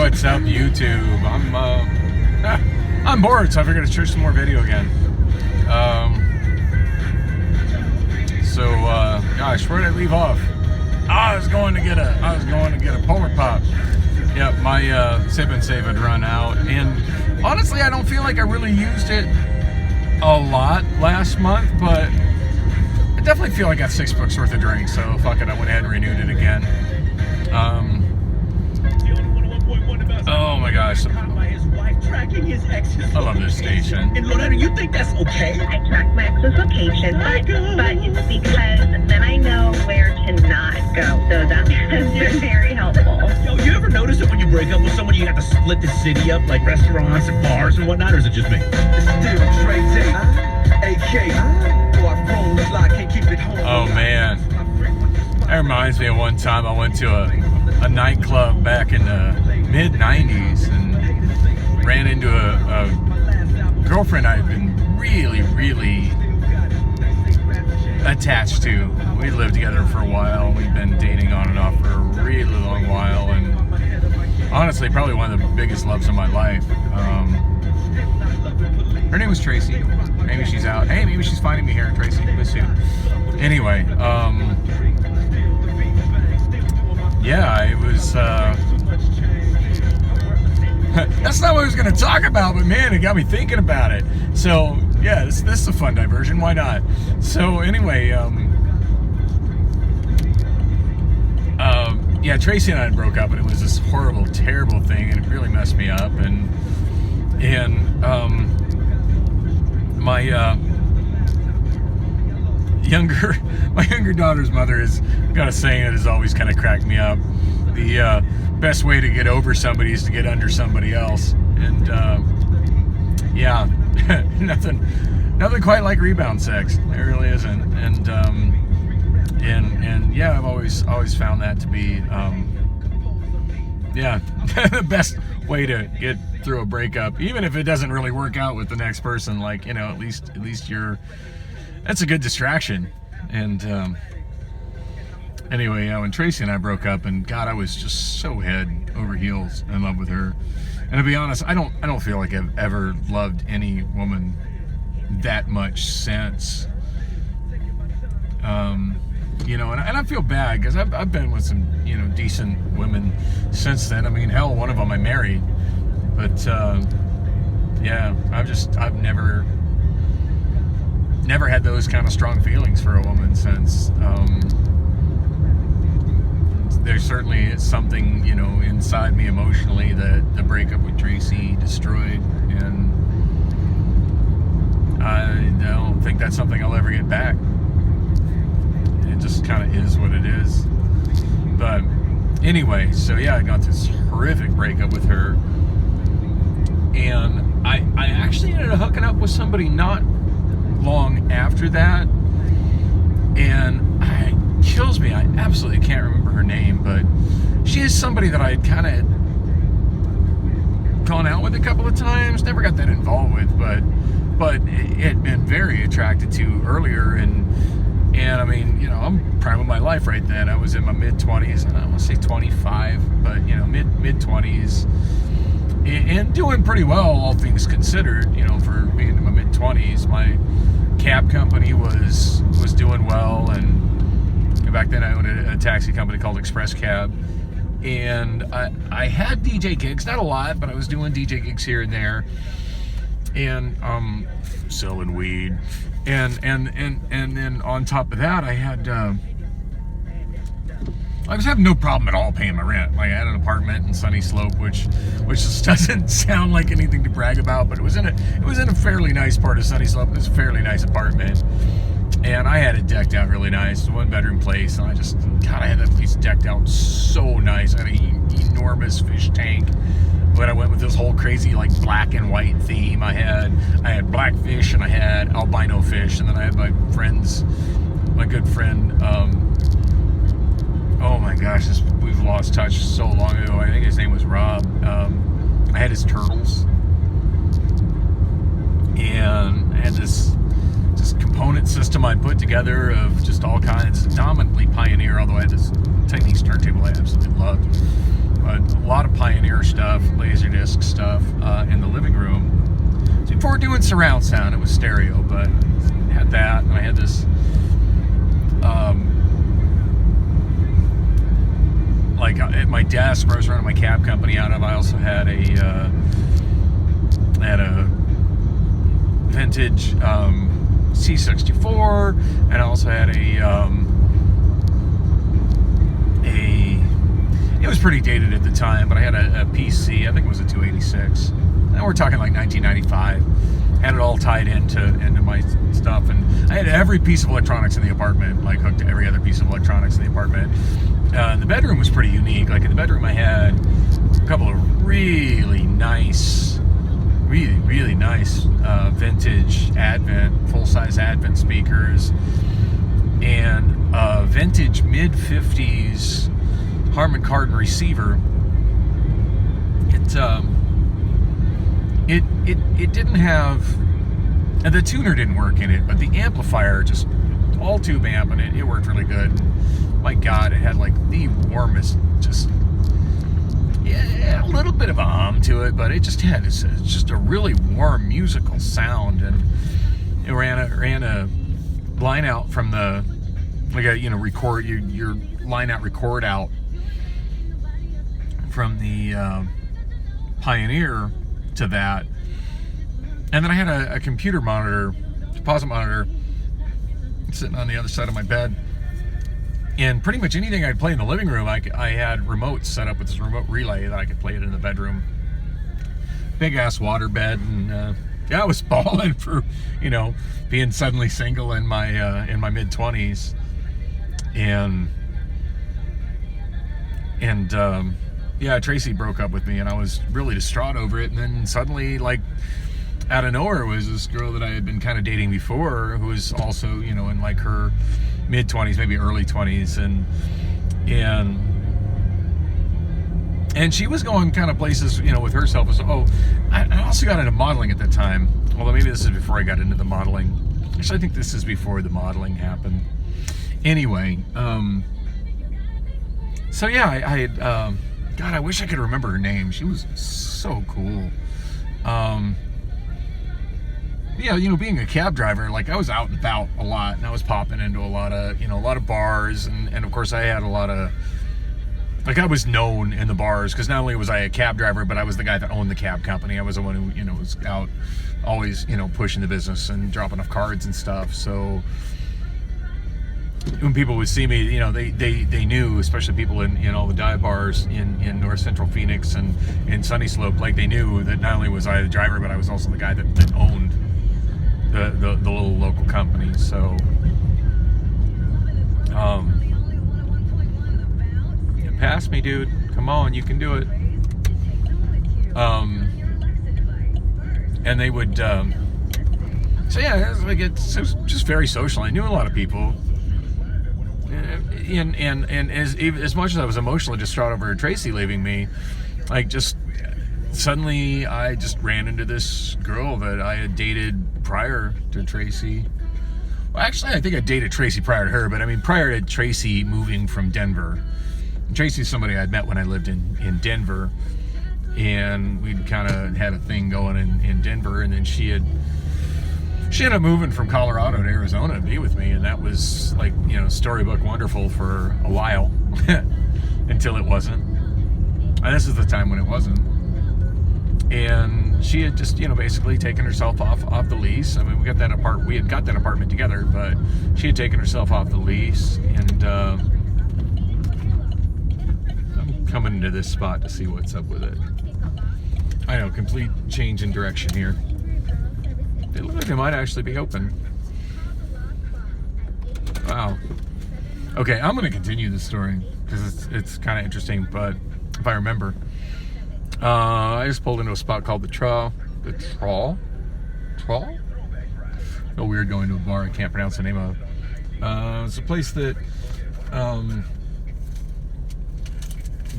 What's up, YouTube? I'm bored, so I figured to search some more video again. Gosh, where did I leave off? I was going to get a Polar Pop. Yep, my Sip and Save had run out, and honestly, I don't feel like I really used it a lot last month, but I definitely feel like I got $6 worth of drinks, so fuck it, I went ahead and renewed it again. Oh my gosh. I love this station. And Loretta, you think that's okay? I track my ex's location, but it's because then I know where to not go. So that has been very helpful. Yo, you ever notice that when you break up with someone, you have to split the city up, like restaurants and bars and whatnot, or is it just me? Oh man, that reminds me of one time I went to a nightclub back in the mid-90s and ran into a girlfriend I've been really attached to. We lived together for a while. We've been dating on and off for a really long while, and honestly, probably one of the biggest loves of my life. Her name was Tracy. Maybe she's out. Hey, maybe she's finding me here, Tracy. Miss you. Anyway, yeah, it was. That's not what I was going to talk about, but man, it got me thinking about it. So, yeah, this is a fun diversion. Why not? So, anyway, yeah, Tracy and I broke up, and it was this horrible, terrible thing, and it really messed me up. And my younger daughter's mother has got a saying that has always kind of cracked me up. The best way to get over somebody is to get under somebody else. And yeah, nothing quite like rebound sex. It really isn't. And yeah, I've always found that to be yeah, the best way to get through a breakup, even if it doesn't really work out with the next person. Like, you know, at least that's a good distraction. And anyway, yeah, when Tracy and I broke up, and God, I was just so head over heels in love with her. And to be honest, I don't feel like I've ever loved any woman that much since. You know, and I feel bad because I've been with some, you know, decent women since then. I mean, hell, one of them I married. But yeah, I've never had those kind of strong feelings for a woman since. There certainly is something, you know, inside me emotionally that the breakup with Tracy destroyed, and I don't think that's something I'll ever get back. It just kind of is what it is. But anyway, so yeah, I got this horrific breakup with her, and I actually ended up hooking up with somebody not long after that, and it kills me, I absolutely can't remember her name, but she is somebody that I had kind of gone out with a couple of times, never got that involved with, but had been very attracted to earlier, and I mean, you know, I'm prime of my life right then. I was in my mid-20s, I don't want to say 25, but, you know, mid-20s, and doing pretty well, all things considered, you know, for being in my mid-20s. My cab company was doing well, and back then I owned a taxi company called Express Cab, and I had DJ gigs, not a lot, but I was doing DJ gigs here and there, and selling weed, and then on top of that, I was having no problem at all paying my rent. Like, I had an apartment in Sunny Slope, which just doesn't sound like anything to brag about, but it was in a fairly nice part of Sunny Slope. It was a fairly nice apartment, and I had it decked out really nice. It's a one-bedroom place, and I had that place decked out so nice. I had an enormous fish tank, but I went with this whole crazy, like, black and white theme. I had black fish, and I had albino fish, and then I had my good friend, oh my gosh, we've lost touch so long ago. I think his name was Rob. I had his turtles, and I had this component system I put together of just all kinds, dominantly Pioneer, although I had this Chinese turntable I absolutely loved. But a lot of Pioneer monitor stuff, Laserdisc stuff in the living room. So before doing surround sound, it was stereo, but I had that, and I had this like at my desk where I was running my cab company out of, I also had a vintage C64, and I also had it was pretty dated at the time, but I had a PC, I think it was a 286. Now we're talking like 1995. Had it all tied into my stuff, and I had every piece of electronics in the apartment, like hooked to every other piece of electronics in the apartment. And the bedroom was pretty unique. Like in the bedroom, I had a couple of really nice vintage Advent, full-size Advent speakers, and a vintage mid-50s Harman Kardon receiver. It didn't have, and the tuner didn't work in it, but the amplifier, just all tube amp, and it worked really good. My God, it had like the warmest, just a little bit of a hum to it, but it just had just a really warm musical sound, and it ran a line out from the, like a, record your line out record out from the Pioneer to that. And then I had a computer monitor, deposit monitor, sitting on the other side of my bed. And pretty much anything I'd play in the living room, I had remotes set up with this remote relay that I could play it in the bedroom. Big ass water bed, and I was balling for, being suddenly single in my mid-20s. And Tracy broke up with me, and I was really distraught over it. And then suddenly, like, out of nowhere was this girl that I had been kind of dating before, who was also, in like her mid-20s, maybe early 20s, and she was going kind of places, with herself. So, I also got into modeling at that time. Although maybe this is before I got into the modeling. Actually, I think this is before the modeling happened. Anyway, so yeah, I had, God, I wish I could remember her name. She was so cool. Being a cab driver, like I was out and about a lot, and I was popping into a lot of bars, and of course I had a lot of, like, I was known in the bars, because not only was I a cab driver, but I was the guy that owned the cab company. I was the one who, was out always, pushing the business and dropping off cards and stuff. So when people would see me, they knew, especially people in all the dive bars in North Central Phoenix and in Sunny Slope, like they knew that not only was I the driver, but I was also the guy that owned the little local company. So pass me, dude, come on, you can do it. And they would so yeah, it's just very social. I knew a lot of people, and as much as I was emotionally distraught over Tracy leaving me, like, just suddenly I just ran into this girl that I had dated prior to Tracy. Well, actually, I think I dated Tracy prior to her, but I mean prior to Tracy moving from Denver. And Tracy's somebody I'd met when I lived in Denver, and we'd kind of had a thing going in Denver, and then she ended up moving from Colorado to Arizona to be with me, and that was like, storybook wonderful for a while until it wasn't. And this is the time when it wasn't. And she had just, basically taken herself off the lease. I mean, we had got that apartment together, but she had taken herself off the lease, and I'm coming into this spot to see what's up with it. I know, complete change in direction here. They look like they might actually be open. Wow. Okay, I'm going to continue this story because it's kind of interesting, but if I remember. I just pulled into a spot called the Trough. The Trough? Trough? Feel weird going to a bar I can't pronounce the name of. It's a place that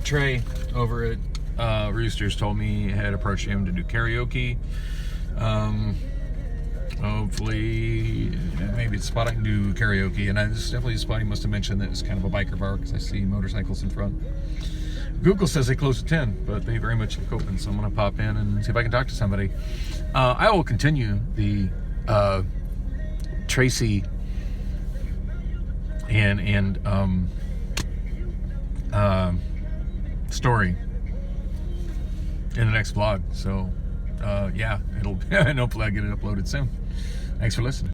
Trey over at Roosters told me had approached him to do karaoke. Hopefully, maybe it's a spot I can do karaoke, and it's definitely a spot he must have mentioned that it's kind of a biker bar, because I see motorcycles in front. Google says they close at 10, but they very much look open, so I'm gonna pop in and see if I can talk to somebody. I will continue the Tracy and story in the next vlog. So yeah, hopefully I get it uploaded soon. Thanks for listening.